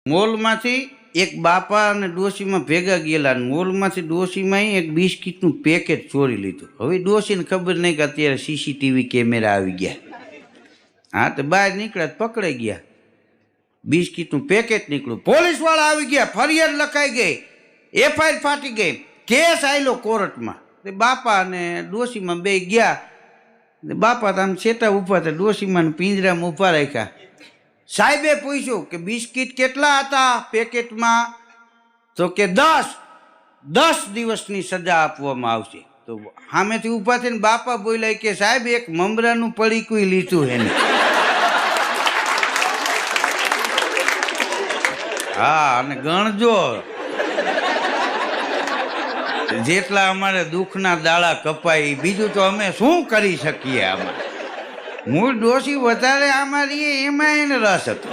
મોલમાંથી એક બાપા અને ડોશીમાં ભેગા ગયેલા. મોલમાંથી ડોશીમાં એક બિસ્કીટનું પેકેટ ચોરી લીધું. હવે ડોશીને ખબર નહીં કે અત્યારે સીસીટીવી કેમેરા આવી ગયા. હા, તો બહાર નીકળ્યા, પકડાઈ ગયા. બિસ્કીટનું પેકેટ નીકળ્યું, પોલીસવાળા આવી ગયા, ફરિયાદ લખાઈ ગઈ, એફઆઈઆર ફાટી ગઈ, કેસ આવેલો કોર્ટમાં. બાપા અને ડોશીમાં બે ગયા. બાપા તો આમ છેટા ઊભા હતા, ડોશીમાં પિંજરામાં ઊભા રાખ્યા. સાહેબે પૂછ્યું કે બિસ્કીટ કેટલા હતા પેકેટમાં? તો કે 10 દિવસની સજા આપવામાં આવશે. તો સામેથી ઊભા થઈને બાપા બોલ્યા કે સાહેબ એક મમરાનું પડીકું લીધું એને. હા, અને ગણજો જેટલા અમારે દુઃખના દાડા કપાય, બીજું તો અમે શું કરી શકીએ. આમાં મૂળ ડોશી વધારે અમારી એમાં એને રસ હતો.